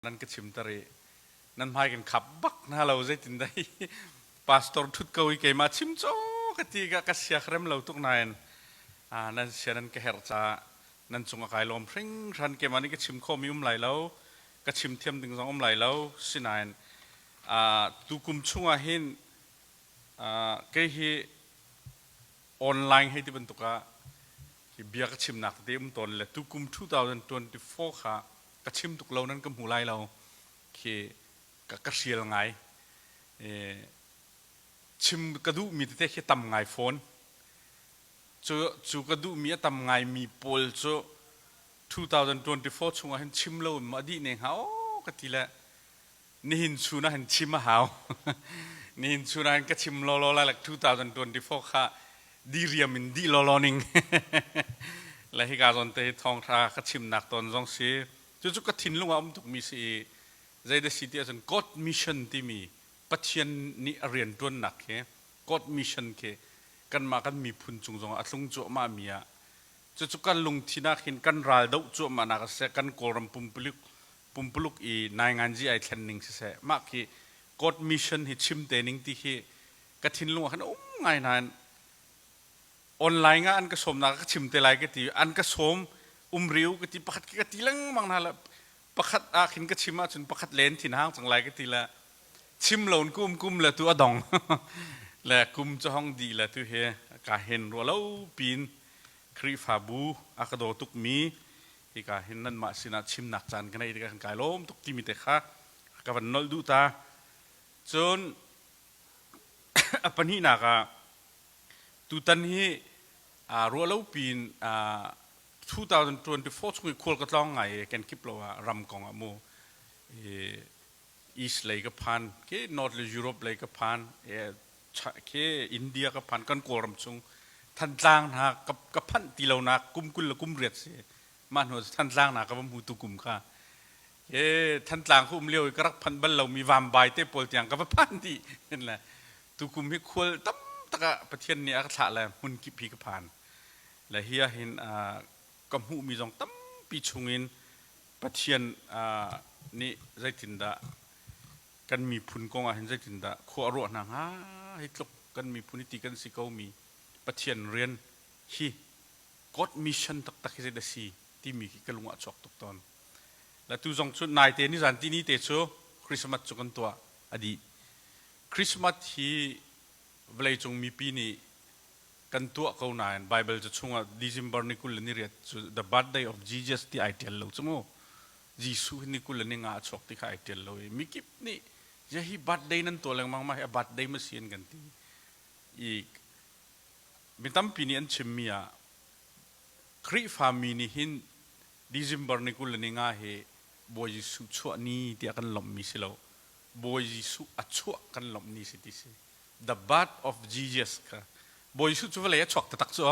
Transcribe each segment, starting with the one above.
นั่นก็ชิมตรีนั่นพายกันขับบักนะเราจะตินได้ปาสตอร์ทุดเกาอีกมาชิมโจ้กติกาเสียเครมเราตุกนายนั่นเสียนั่นก็เฮร์จ้านั่นจงอากาศลมพริ้งรันเกมานี่ก็ชิมข้อมีไหลแล้วก็ชิมเทียมถึงสองไหลแล้วสินายตุกุมช่วงเห็นก็เฮออนไลน์ให้ที่บรรทุกที่เบียก็ชิมหนักเต็มตนเลยตุกุม2024ค่ะก็ชิมตุกเรานั้นก็หูไล่เราคือก็เสียงไงชิมกระดูมีแต่แค่ตำไงโฟนจูกระดูมีตำไงมีโพลจู2024ช่วงนั้นชิมเรามาดีเนี่ยฮะโอ้ก็ทีละนี่หินชูนะเห็นชิมมาหาวนี่หินชูนะเห็นก็ชิมล้อๆแล้ว2024ค่ะดีเรียมินดีล้อๆนิ่งและที่การสนใจทองทาก็ชิมหนักตอนจงเสียจุกก็ทิ้งลงว่าถูกมีสิใจเดสิที่อาจารย์กอดมิชชั่นที่มีปัจจัยนี้เรียนตัวหนักเหรอกอดมิชชั่นเหรกันมากันมีพุนจุงจงอัดลงจั่วมามีอ่ะจุกกันลงที่นักเห็นกันรายดาวจั่วมานักเสียกันโกรมปุ่มปลุกอีนายงานจีไอเทนนิงเสียมากเหรอกอดมิชชั่นเหชิมเตนิงที่เหก็ทิ้งลงว่าขันโอ้ไงนั่นออนไลน์งานก็สมนักก็ชิมเตไลก็ตีอันก็สมริ้วก็ตีประคัดก็ตีลังบางนาละประคัดขินก็ชิมมาจนประคัดเลนที่ห้างจังไรก็ตีละชิมเหล่ากุมละตัวดองและกุมจะห้องดีละตัวเฮกาเห็นรัวเล่าปีนครีฟาบูอากาโดตุกมีที่กาเห็นนั่นมาสินะชิมหนักจานกันในที่การกายล้มตุกที่มีแต่ข้ากับวันนอลดูตาจนปัญหาหนักตุตันฮีรัวเล่าปีน2024ช่วงคุลก็ต้องไงกันคิดเราว่ารำกองอ่ะโมอีสเลยก็พันแค่นอร์ทหรือยุโรปเลยก็พันแค่อินเดียก็พันกันโกรมชงทันจ้างนะกับพันตีเรานะกุมกุลละกุมเรียดเสียมันหัวทันจ้างนะกับหูตุกุมค่ะทันจ้างคุ้มเลี้ยวก็รักพันบัลเรามีวามใบเตปโลตียงกับพันที่นั่นแหละตุกุมให้คุลตั้มตะกะประเทศนี้ก็ถ่าแล้วมุนกิพีก็พันและเฮียเห็นกำหูมีจงตั้มปีชงอินประเทศนี่ใจตินดากันมีพุนกงอาเห็นใจตินดาขวารวดนางให้ตกกันมีพุนิติกันสิเขามีประเทศเรียนฮีกอดมิชชั่นตักให้ได้สิที่มีกันลุงอัดจอกตุกตอนและตัวจงชุดนายเตนิสันที่นี่เตโชคริสต์มาสจุกันตัวอดีคริสต์มาสที่เวลาจงมีปีนี้กันตัวเขาหน่ายไบเบิลจะช่วงDecemberนี่กุลนี่เรียก the birthday of Jesus ที่ไอเดียเราสมมติยิสุนี่กุลนี่งาชกที่ไอเดียเรามีกิบนี่จะให้ birthday นั้นตัวแรงมากๆ birthday มาเสียนกันที่อีกมีตั้มปีนี้อันเชมีอะคริฟามีนี่หิน December นี่กุลนี่งาเหบอยยิสุชั่วนี่ที่อากันหลอมมีสิเราบอยยิสุอัจฉวกันหลอมนี่สิที่สิ the birth of Jesus ค่ะบอยสุดช่วยเลยชกตักชัว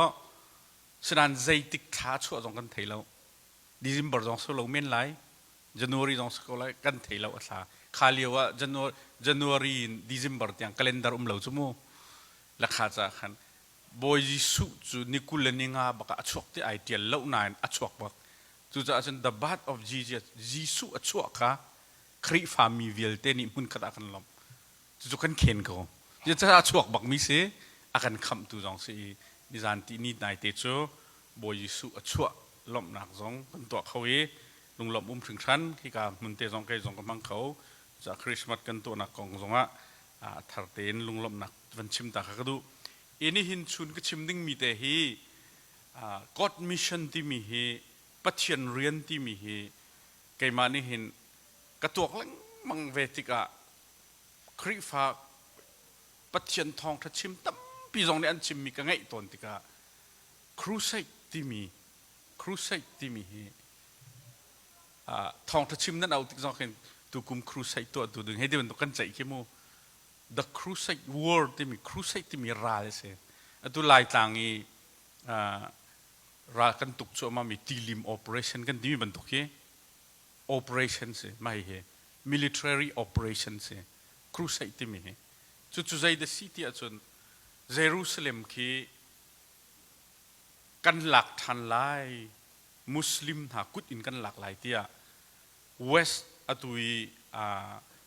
ฉะนั้นใจติดขาชัวตรงกันเทเราดิซิมเบอร์ตรงสุดเราเมียนไลจันวารีตรงสุดเรากันเทเราอัศขาเลียวว่าจันวารีดิซิมเบอร์ที่ยังคัลเลนดาร์เราชั่วโมงและขาจะขันบอยสุดจุนิคุลนิงาบักอัชวกที่ไอเดียเรานานอัชวกบักจุดจะอาจารย์ the birth of Jesus ยิสุอัชวกค่ะคริฟามีเวลเตนิมุนขัดกันลมจุดกันเข็นเขาจะอัชวกบักมิเสอาการคำตัวจงสิดิฉันที่นี่นายเตโชบอยสุอชัวล้มหนักจงเป็นตัวเขาลุงล้มถึงชั้นที่การมันเตจงใครจงกำลังเขาจากคริสต์มาสกันตัวหนักกองจงทาร์เตนลุงล้มหนักวันชิมตาเขาดูอันนี้หินชุนก็ชิมดิ้งมีแต่ฮีกอดมิชชั่นที่มีฮีปัจจัยเรียนที่มีฮีไกมานี่เห็นกระตัวกลังมังเวติกะคริฟ้าปัจจัยทองทัดชิมตั้มปีจงเนี่ยอันชิมมีกันไงตอนที่กะครูไซที่มีทองทัดชิมนั่นเอาที่จงเห็นตัวกุมครูไซตัวดึงให้เดี๋ยวมันต้องกันใจเข้มโม the ครูไซ word ที่มีครูไซที่มีราเลยสิตัวลายต่างนี้รากันตุกโจมามีทีลิม operation กันที่มีบรรทุกเoperation สิไม่เหรอ military operation สิครูไซที่มีจุดใจเดสิที่อาจารย์เยรูซาเล็มคือกันหลักทันไลมุสลิมหากุดอินกันหลากหลายที่เวสต์ atui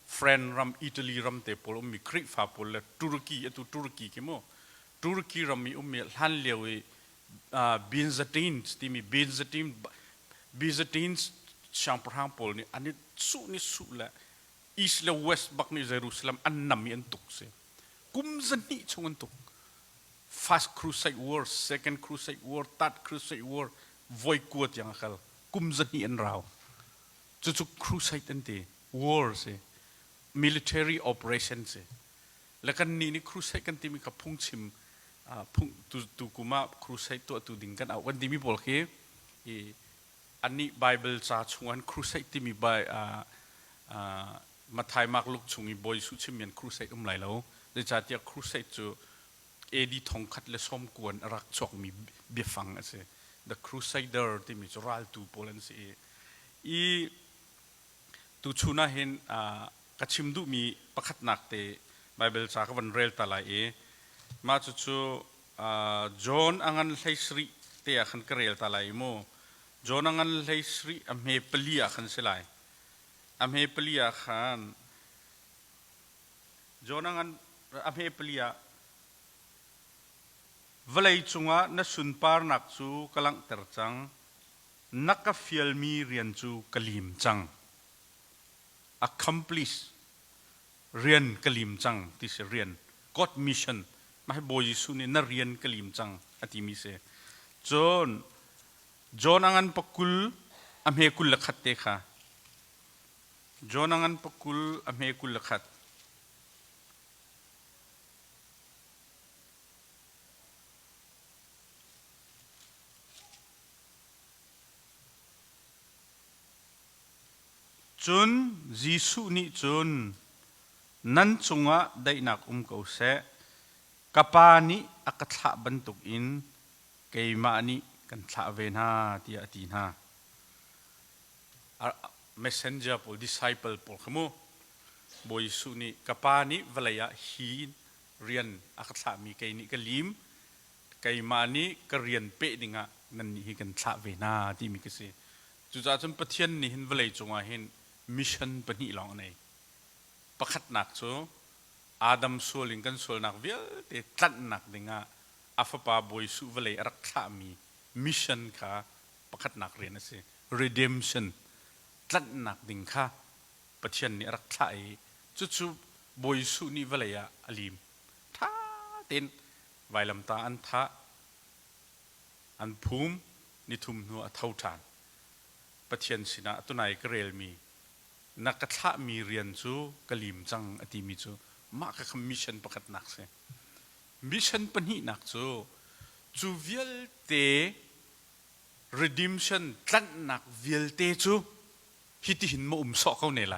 friend ram Italy ram te pol mi krik fa pol le Turkey atu Turkey kimo Turkey ram mi han lewi Byzantines ti mi Byzantines siang perang pol ni ani su la east le west bak ni Jerusalem an nam yan tuk se kum zani chung an tuk first crusade war second crusade war third crusade war voi kuat yang akal kum zani an rao chu crusade an te war se military operation se lakan ni crusade kan ti mi ka phung chim phung tu kuma crusade to tu ding kan aw kan ti mi pol keอันนี้ไบเบิลจะชวนครูไซต์มีใบมาไทยมากลุกชงอีบอยสุชิมีนครูไซต์ไหลแล้วเดี๋ยวจะเดียครูไซต์จะเอดีทองคัดและสมควรรักจอกมีเบียฟังอะไร The Crusader ที่มีจราลตูโปแลนด์อีตูชูน่าเห็นกัดชิมดูมีประคัดหนักเตไบเบิลจากวันเรลตาลายมาจู่จอห์นอังันไลสรีเตะขันกระเรลตาลายโมจอนังอันเลสรีอเมเปลียขันเสลายอเมเปลียขันจอนังอันอเมเปลียวลัยจุงะนสุนปาร์นักจูกลังเตอร์จังนักฟิลมีเรียนจูกลิมจัง accomplish เรียนกลิมจังที่เรียน God mission มาให้บอยสุนี่นักเรียนกลิมจังอธิมิเสจอนังอันปกุลอเมกุลลักขัดเตค่ะจอนังอันปกุลอเมกุลลักขัดจนยิสุนิจนนั้นจงะได้นักเกาเสกปานิอักษะบรรทุกอินเกยมานิกันทะเวนาที่อดีนา messenger พอ disciple พอขโมบอยสุนีกับปานิเวลาฮีเรียนอักษะมีไกนิกลิมไกมานิก็เรียนเป๊ะดิ่งะนั่นนี่กันทะเวนาที่มีกษีจุดจ้าจนประเทศนี้เห็นเวลาจงว่าเห็นมิชชั่นปนิลองในประคัดหนักโซอาดัมส่วนลิงกันส่วนหนักเวลเตตัดหนักดิ่งะอัฟปาบอยสุเวลารักษามีมิชชั่นค่ะประคัดหนักเรียนนะสิ redemption ตัดหนักดิ่งค่ะประเทศนี้รักษาจุดบอยสุนี่เวลาอลิมท่าเต้นไวลำตาอันท่าอันภูมินิทุมหัวเท่าทานประเทศสินะตัวนายก็เรลมีนักข่ามีเรียนจูกลิมจังอดีมีจูมากกับมิชชั่นประคัดหนักเสียมิชชั่นปนิหนักจูเวลเต redemption ตัดหนักเวลเตจูฮิติหินมาสอกเขาในไล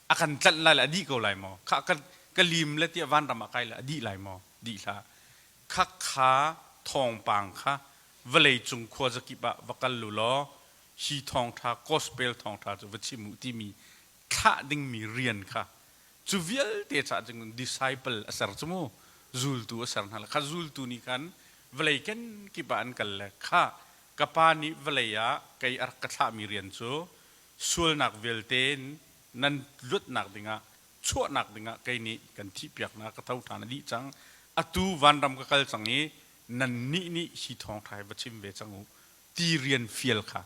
อาการตัดไลละดีเขาไลมอข้ากันกลิมและเตียวันรำมาไกลละดีไลมอดีละข้าขาทองปังข้าเวลจุงขวาจะกิบะวักลุลอฮีทองท่ากอสเปลทองท่าจะวัชิมุที่มีข้าดึงมีเรียนข้าจูเวลเตจ่าจึง disciple อาศัยจมูจูลตัวอาศัยนั่นแหละข้าจูลตัวนี้กันเวลกันกิบะอันกันเลยข้ากปานิเวลยาไกอักษามีเรียนจูส่วนนักเวลเตนนั้นลุดนักดิ่งะชั่วนักดิ่งะไกนี้กันที่เปียกนักกระเท่าฐานดีจังอตูวันรำกัลจังนี้นันนี่ฮีทองไทยวัชิมเวจังหูตีเรียนเฟียลค่ะ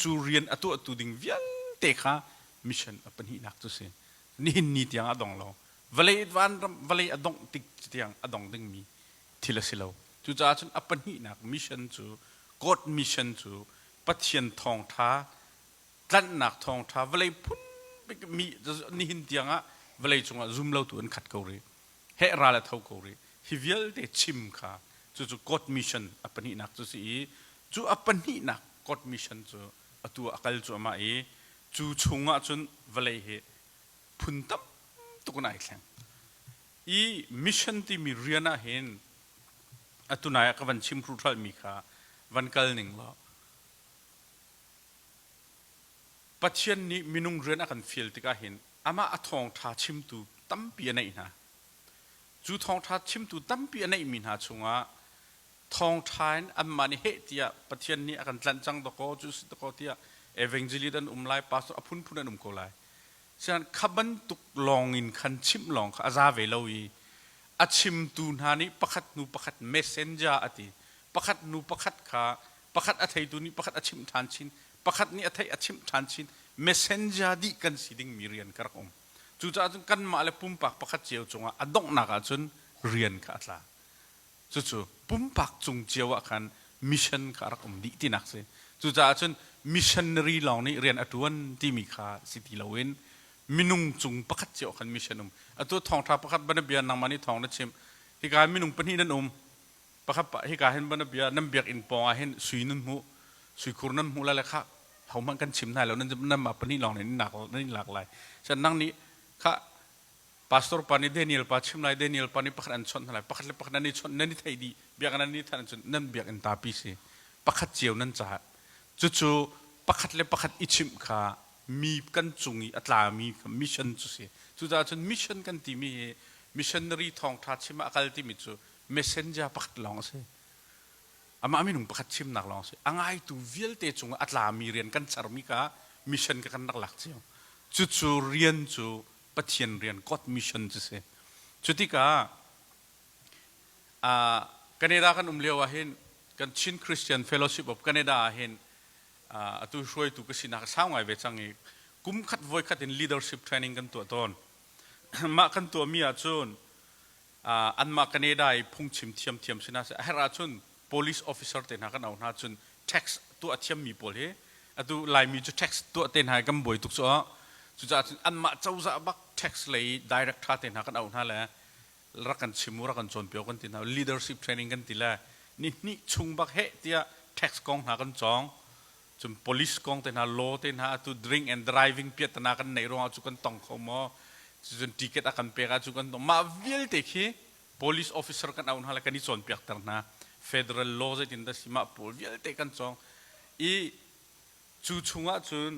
จูเรียนอตูดิ่งเวียนเตะค่ะมิชชั่นอปันหินักตุเสนี่นี่ที่ยังอดองเราเวลวันรำเวลอดองติกที่ยังอดองดึงมีทีละสิเราจูจ้าจนอปันหินักมิชชั่นจูกดมิชชั่นจูปัจเจียนทองท้าตัดหนักทองท้าเวลพุ่นมีนี่หินที่ยังอ่ะเวลจงอ่ะซุ่มเราตัวอันขัดเกาหลีเฮราละเท่าเกาหลีฮิวิลเดชิมค่ะจูกดมิชชั่นอปันหินักจูสิจูอปันหินักกดมิชชั่นจูตัวอักลจูมาจูชงอ่ะจนเวลเฮพุ่นตั้มตุกนายแข็งอีมิชชั่นที่มีเรียนอ่ะเห็นตัวนายก็วันชิมครูทอลมีค่ะวันกัลหนึ่งแล้วปัจเจียนนี้มีนุ่งเรียนกันฟิลติกาเห็นอามาทองท่าชิมตูตั้มปีอันไหนนะจูทองท่าชิมตูตั้มปีอันไหนมีนะชงอ่ะทองท่าอันมานี่เฮตียปัจเจียนนี้กันจันจังตะโกจูสิตะโกตีย evangelist ดันไลpastor อพุนพุนดันก็ไลฉะนั้นขับันตุกลองอินขันชิมลองอาซาเวลวีอาชิมตูนฮานี่ประคัดนูประคัด messenger อติประคัดนูประคัดขาประคัดอัฐยตูนี่ประคัดอาชิมทานชินประคัดนี่อัฐยอาชิมทานชิน messenger ดีกันสิดิ่งมีเรียนกระผมจู่จ้าจนกันมาเลยปุ่มปากประคัดเจียวจงอ่ะดงนักจนเรียนกันละจู่ปุ่มปากจงเจียวกันมิชชั่นกระผมดีที่นักเสียจู่จ้าจนมิชชันนารีเหล่านี้เรียนอัตวันที่มีค่าสิทธิเราเองมินุงจงประคัดเจียวกันมิชชันอัตัวทองท้าประคัดบรรดาเบียนนางมันนี่ทองนั่นเชมที่การมินุงปนีนั่นประคัดที่การเห็นบรรดาเบียนั่นเบียกอินปองเห็นสุยนั่นหูสุยคูนั่นหูแล้วแหละค่ะเขามันกันชิมได้แล้วนั่นจะนั่นมาปนีลองนี่หนักนี่หลากหลายฉะนั้นนั่งนี้ค่ะพาสตอร์ปานิเดนิเอลปาชิมไลเดนิเอลปานิประคัดอันชนอะไรประคัดเลยประคัดนั่นนี่ชนนั่นนี่ไทยดีเบียกนั่นนี่ท่านชนนั่นเบียกอินตาปีสิประคัดเจียวนั่นจะจู่ประคัดเลยประคัดอิชิมค่ะมีกันจุงอีอัตลามีมิชชั่นจุสิจู่จ้าจนมิชชั่นกันที่มีมิชชันนารีทองทัดชิมอักลที่มีจู่เมสเซนเจอร์ประคัดลองสิอามาไม่หนุ่มประคัดชิมนักลองสิอ่างไอตูวิลเตจุงอัตลามีเรียนกันสารมิกามิชชั่นกันนักหลักเจียวจู่เรียนจู่ปฏิญเรียนกอดมิชชั่นจุสิจู่ที่กาแคนาดากันเลี้ยวเห็นกันชินคริสเตียนเฟลโลชิพของแคนาดาเห็นตัวช่วยตัวก็สินักสาวไงเวชังอีกุมขัดไว้ขัดin leadership training กันตัวตนมากันตัวมีอาจุนอันมาแคนาดาพุ่งชิมเทียมสินะเฮราจุน police officer เต็นหากันเอาหน้าจุน tax ตัวเทียมมีโพลีตัวลายมีจุ tax ตัวเต็นหากันบ่อยทุกส่วนจุดอันมาเจ้าจะบัก tax เลย direct ท่าเต็นหากันเอาหน้าแหละรักกันชิมูรักกันจนเปียวกันตินะ leadership training กันติละนี่ชุงบักเฮตีย tax กองหากันจองจน police กองเต็นหา law เต็นหาตัว drink and driving เปียตนากันในโรงอาจุกันต้องเขาหมอจน ticket อากันเปียกอาจุกันต้องมาวิลเตคี police officer กันเอาหน้าแหละกันนี่จนเปียกตังนะ federal law เต็นแต่สิมาปูวิลเตกันจองอีจู่ชุงอาจุน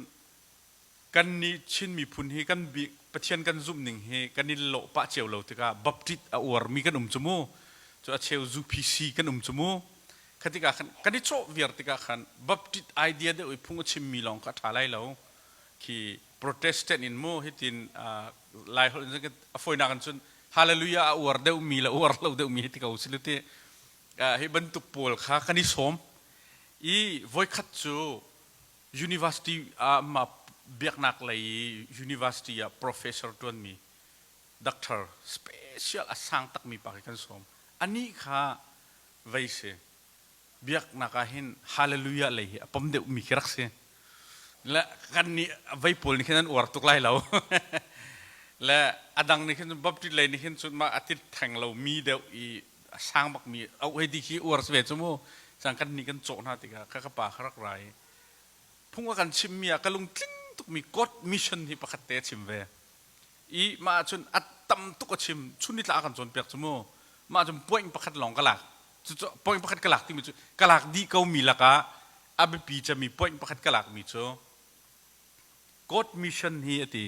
กันนี่ชินมีพุนเฮกันบีประเทศกันซุ่มหนึ่งเฮกันนี่โลปะเจียวเราติกาบับติดอวร์มีกันจมูจะเชียวซูพีซีกันจมูคติกากันนี่โชว์วิร์ติกาขันบับติดไอเดียเดอพุ่งชิมมีลองก็ท้าไล่เราที่โปรเตสแตนต์อินโมฮิตินไล่เขาจะกันอฟอยนักกันจนฮาเลลูยาอวร์เดอมีละอวร์เราเดอมีฮิติกาอุสิลุเตเฮบันตุปอลค่ะกันนี่สมอีวอยคัดจู university มาเบียกนักเลย university อะ professor ตัวมี doctor special สังตักมีปากกันสมอันนี้ค่ะไว้เสเบียกนักเห็น hallelujah เลยผมเดี๋ยวมีครักเสและกันนี้ไว้พูดนี่แค่นั้นอวดตุกไล่เราและอดังนี่แค่นั้นบับติดเลยนี่แค่สุดมาอาทิตย์แทงเรามีเดี๋ยวอีสังบักมีเอาไว้ดีขี้อวดสเวทสมโมสังกันนี้กันโจนาติกาข้าป่าข้ารักไรพุ่งว่ากันชิมมีกันลงทิ้งตุกมีกดมิชชั่นที่ประคัตเตชิมเวอีมาจนอัตตัมตุกชิมชุนิตละกันจนเปียกสมโมมาจนป่วยประคัตหลงกะลักจุดป่วยประคัตกะลักที่มีจุดกะลักดีเขามีละกะอาเบปีจะมีป่วยประคัตกะลักมีโจกดมิชชั่นฮีอติ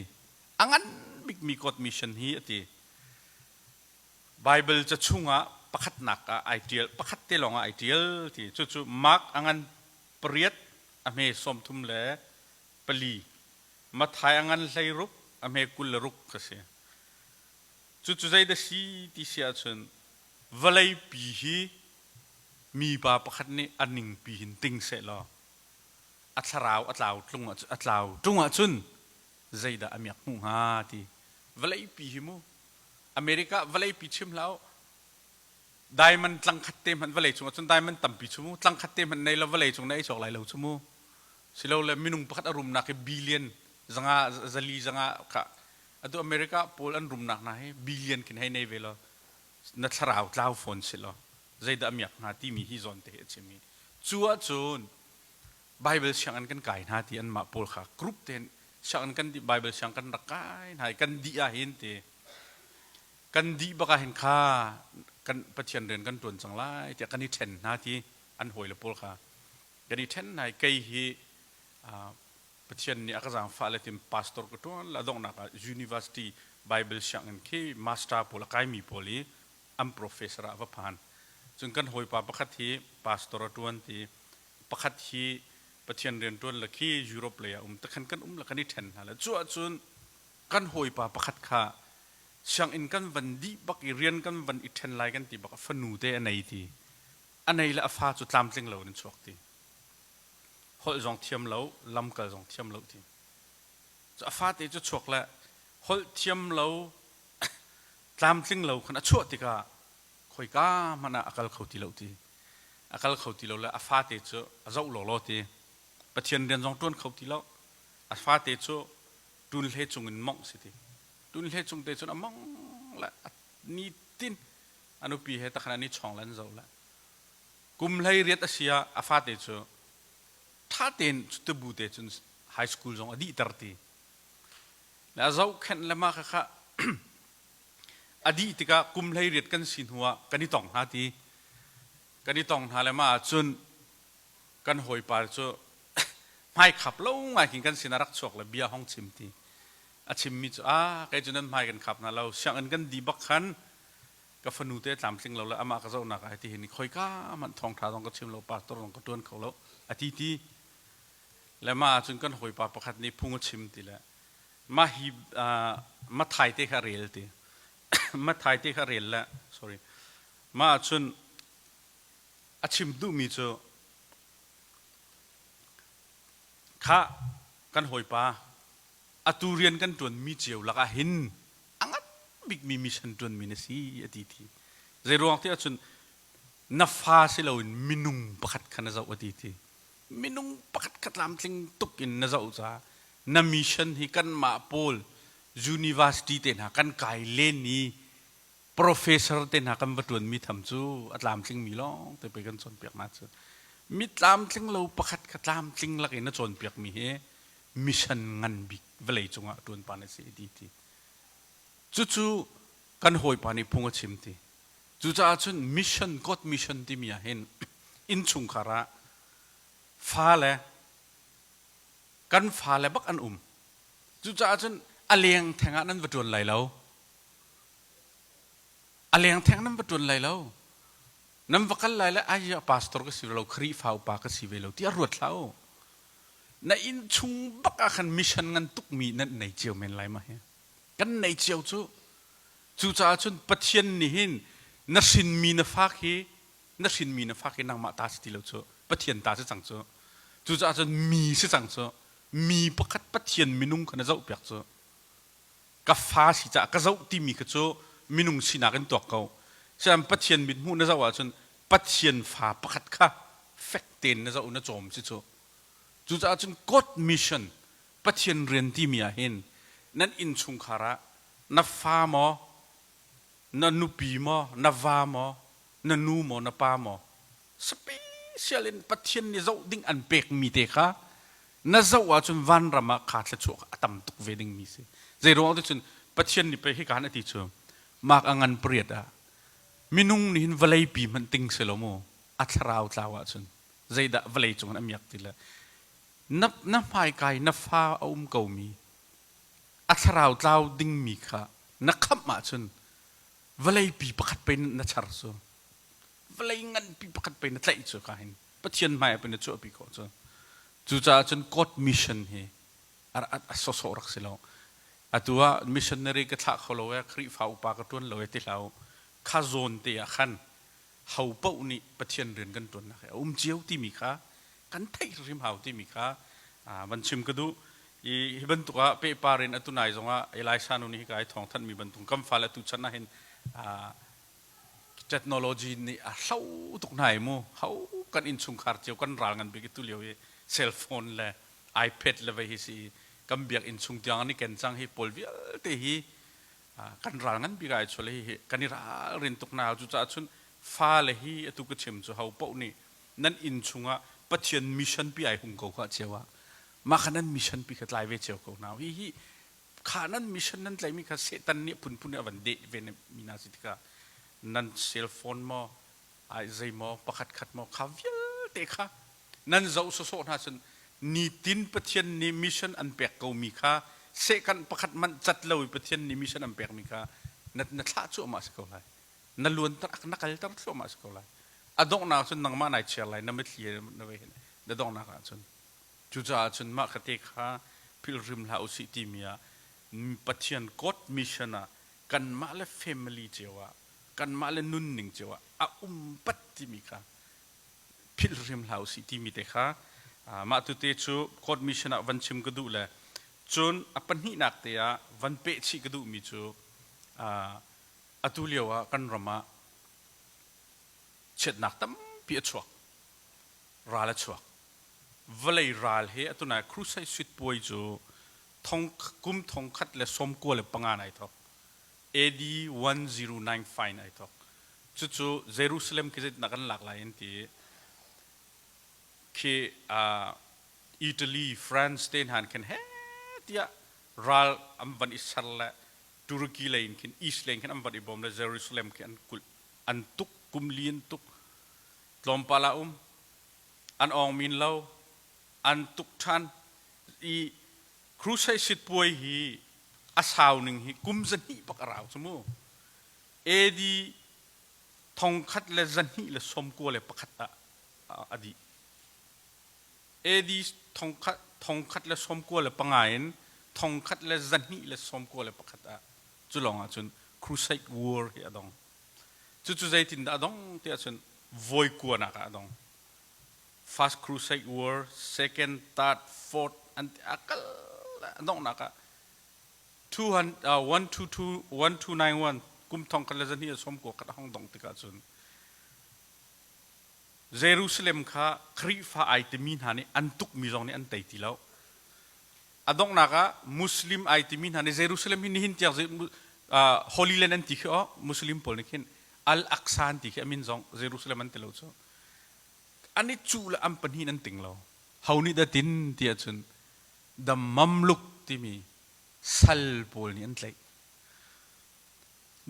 อังันมีกดมิชชั่นฮีอติไบเบิลจะชุ่งอ่ะประคัตหนักอ่ะไอเดียประคัตเตลองอ่ะไอเดียที่จุดมักอังันเปรียดอเมสมทุมเล่ปลีมาทายงันไลรุกอเมกุลรุกก็เสียจุดใจเดสีที่เสียจนวลัยปีฮีมีบาประคัตนี่อันหนึ่งปีหินติงเสร็จแล้วอัตราวอัตลาวตรงอัตลาวตรงจุนใจเดอเมริกมุงฮาที่วลัยปีหิมูอเมริกาวลัยปีชิมแล้วได้มันตั้งคัดเต็มมันวลัยจงจนได้มันต่ำปีชิมูตั้งคัดเต็มมันในละวลัยจงในสองหลายเหล่าชิมูสิเราเลยมินุงประคัตอารมณ์นักบิลเลียนจังอาจะลีจังอาค่ะอันตัวอเมริกาโพลันรุมนักนะให้บิลเลียนกินให้ในเวลานัทราวลาวฟอนสิละใจดำอยากนาที่มีฮิซอนเตะใช่ไหมจัวจูนไบเบิลช่างกันไก่นาที่อันมาโพลค่ะกรุ๊ปเตนช่างกันที่ไบเบิลช่างกันรักกันให้กันดีอาเห็นเตกันดีบักเห็นค่ากันประชันเดินกันตัวจังไรแต่กันนี่เทนนาที่อันหอยละโพลค่ะกันนี่เทนให้ไกฮีประเทศนี้อาจารย์ฝ่ายเลติมพาสตอร์ก็ตัวละดงนัก University Bible ช่างที่มาสเตอร์พลกายมีพลีอัม professor อาวัพันจึงกันหอยปาประคัตที่พาสตอร์ตัวที่ประคัตที่ ประเทศเรียนตัวละขี้ยุโรปเลยตะขันกันละกันนี่แทนฮะแล้วจวนกันหอยป่าประคัดข้าช่างอินกันวันดีบักเรียนกันวันอิทันไลกันตีบักฟันูเตอันไหนทีอันไหนละฟ้าจุดตามสิ่งเหล่านั้นชวกทีหอยจงเทียมเหล่าลำกะจงเทียมเหล่าทีจะฟ้าเตจุดชวกละหอยเทียมเหล่าตามสิ่งเหล่าขณะชวกติกาคอยก้ามันอักลเขาตีเหล่าทีอักลเขาตีเหล่าละฟ้าเตจุอาจะอุลโลทีประเทศเรียนจงต้นเขาตีเหล่าฟ้าเตจุดุลเฮจงอินมองสิทีดุลเฮจงเตจุนมองละนี่ตินอนุปีเหตุขณะนี้ช่องลันเจ้าละกุมเลยเรียนอาเซียฟ้าเตจุถ้าเต็นจุดบูเตจุนไฮสคูลจงอดีตรตีแล้วเจ้าเข็นละมาค่ะอดีตก็กุมเลยเรียนกันสินหัวกันนี่ต้องหาทีกันนี่ต้องหาละมาจุนกันหอยปาจุไม่ขับแล้วไงกินกันสินารักชกเลยเบียห้องชิมทีชิมมิจุใครจุนนั้นไม่กันขับนะเราเชื่อกันดีบักขันก็ฟันูเตะตามสิ่งเราแล้วอามาก็เจ้าหนักไอ้ที่เห็นคอยก้ามันทองท้าทองก็ชิมเราปาตัวเราก็ต้นเขาแล้วอาทิตย์แล้วมาจนกันหอยปาประคัดนี้พุ่งชิมทีละมาฮีมาไทยเตะคาเรลทีมาไทยเตะคาเรลละ sorry มาจนชิมดูมิจุข้ากันหอยปาตูเรียนกันจนมีเจียวลักหินอังอัดบิ๊กมีมิชันจนมีนสีอดีทีเรื่องที่จนนับฟ้าสิเราอินมินุงประคัดขันจะอดีทีมินุงประคัดขัดลำสิงตุกินนะจะอุตส่าห์นับมิชันที่กันมาโพลยูนิเวอร์ซิตี้เต็นหากันไกลเลนนี้ professor เต็นหากันประตวนมีทำจูอัดลำสิงมีล้องแต่ไปกันจนเปียกมาจูมิตรลำสิงเราประคัดขัดลำสิงลักอินนะจนเปียกมีเฮมิชันงันบิ๊กเวลย์จงอ่ะตัวปานเสียดีทีจู่ๆกันหอยปานี่พุ่งชิมทีจู่ๆอาจจะมิชันก็มิชันที่มีเห็นอินชุงคาระฟ้าเลยกันฟ้าเลยบักอันจู่ๆอาจจะอเลียงแทงนั้นประจวนไหลแล้วอเลียงแทงนั้นประจวนไหลแล้วนั่นวักกันไหลแล้วไอ้ยาพาสตอร์ก็สิเราครีฟ้าปากก็สิเวลาที่อรวดแล้วนั่นอินชุงบักอาคันมิชันงันตุกมีนั่นในเจียวเมนไลมาเฮกันในเจียวจู่จ้าจนปัจจัยนี้เห็นนักสินมีนฟ้าเฮนักสินมีนฟ้าเฮนางมาตาสติแล้วจู่ปัจจัยตาจะจังจู่จ้าจนมีจะจังจู่มีประคัดปัจจัยมินุงขนาดเจ้าเปียกจู่กับฟ้าสิจ้ากับเจ้าที่มีกจู่มินุงสินากันตัวเขาฉะนั้นปัจจัยมินุงนั่นเจ้าว่าจนปัจจัยฟ้าประคัดข้าเฟกเตนนั่นเจ้าอุณจอมสิจู่จู่จ้าจนกดมิชชั่นปัจจัยเรียนที่มีเห็นนั่นอินชุงคาระนับฟ้ามอนันุปีมอนับวามอนันูมอนับปามอสเปเชียลินปัจจัยนี้เราดิ้งอันเป็กมีเตค่ะนั่นเราว่าจนวันรามาขาดละชัวอัตมตุกเวดิ้งมีสิใจรู้ว่าจนปัจจัยนี้ไปให้การอธิชมมากอังันเปรียดอะมินุงนี่หินวลัยปีมันติงเสลโมอัตราวตาวจนใจดะวลัยจงนั้นมีอักติละนับหายกายนับฟ้าเอาเก่ามีอัตราวเจ้าดิ้งมีค่ะนักขับมาจนเวลาปีประคัดเป็นนัชารโซเวลาเงินปีประคัดเป็นนัทไลโซกันเห็นปัจจัยไม่เป็นนัชโอปีก่อนจู่จ้าจนกดมิชชั่นเฮอาสสรักสิเราตัวมิชชั่นนรีก็ทักเขาเลยครีฟ้าอุปากตัวเราที่เราข้าโซนเตียขันเขาเป้านี่ปัจจัยเรียนกันตัวนะเจียวที่มีค่ะกันไทยริมหาวที่มีค่ะมันชิมก็ดูอีบรรทุกเปปารินตุนายจงว่าเอลายชานุนี่ก็ไอทองท่านมีบรรทุกกำฟ้าและตุชันนะเห็นเทคโนโลยีนี่เขาตุกไหนมูเขากันอินชุงคาร์เจียวกันรังกันไปกิตุเลียวเซลโฟนเลยไอแพดเลยไปฮิสิกำเบียกอินชุงที่อันนี้กันจังฮิปอลวิลเตฮิกันรังกันไปกันชวเลยกันนี่รินตุกนาวจุดจ้าชุนฟ้าเลยฮิตุกชิมจูเขาเป้านี่นั่นอินชุงอ่ะปัจจัยมิชชั่นปีไอหุ่งเขาก็เจ้าว่ามาขนาดมิชชั่นปีก็ไล่เวเจ้าเขาหนาวฮิขนาดมิชชั่นนั้นไล่มีแค่เซตันนี่พุ่นวันเดเวนมีนาสิทธิ์ก็นั่นเซลโฟนมอไอใจมอประคัดขัดมอข้าวเยอะเตะค่ะนั่นเจ้าโซ่ๆนะฉันนี่ตินปัจจัยนี่มิชชั่นอันเปียกเขามีค่ะเสกันประคัดมันจัดเลยปัจจัยนี่มิชชั่นอันเปียกมีค่ะนั่นท้าชั่วมาสักเท่าไรนั่นล้วนตั้งนักการตั้งชั่วมาสักเท่าไรอดองนาจนนังมาไหนเชียร์ไรนั่นไม่เทียนนั่นไม่เห็นเดดองนาจน จุจ้าจนมาคติข้าพิลริมลาอุสิติมียปัจจัยกอดมิชนะกันมาเลฟมิลี่เจวะกันมาเลนุนนิงเจวะปัตติมิค่ะพิลริมลาอุสิติมีเตข้ามาตุเตจูกอดมิชนะวันชิมกระดูเลยจนปัญหาหนักเตียวันเปชิกระดูมีจูตุเลียวกันรำมาเช็ดหนักตั้มเปียชวกราลชวกวลัยราลเฮตุนายครูใช้สุดป่วยจูทองกุมทองคัดและสมกัวและปังงานไอทอก AD 1095ไอทอกจู่ๆเยรูซาเล็มกิจนักกันหลากหลายอันที่คืออิตาลีฝรั่งเศสหันกันเฮ้ที่ราลอัมวันอิสราเอลตุรกีเลยกันอิสราเอลกันอัมวันอิบอมและเยรูซาเล็มกันอันตุกกุมเลียนตุกลมปลาอันอองมินเล่าอันตุกทันอีครูใช้สิทธิ์ป่วยฮีอาสาวหนึ่งฮีกุมจันฮีปักราวสมุดีทองคัดและจันฮีและสมกัวและปักขัดอดีดีทองคัดและสมกัวและปังไงทองคัดและจันฮีและสมกัวและปักขัดจุลองจุนครูใช้วอร์ฮีอดองจู่ๆใจตินอดองที่จุนวอยกัวนักอดอง First Crusade War, Second, Third, Fourth, and akal dong naka 1291 kum thong kalajan hi som ko kat hong dong tika chun Jerusalem kha khrifa aitemin hani antuk mi jong ni an tai ti lo adong naka Muslim aitemin hani Jerusalem hi hin tiak Holy Land an ti kho Muslim pol nikin Al Aqsa an ti amin jong Jerusalem an telo cho ani chula am pan hin an ting lo hauni da tin tia chun the mamluk timi sal pol ni an tlai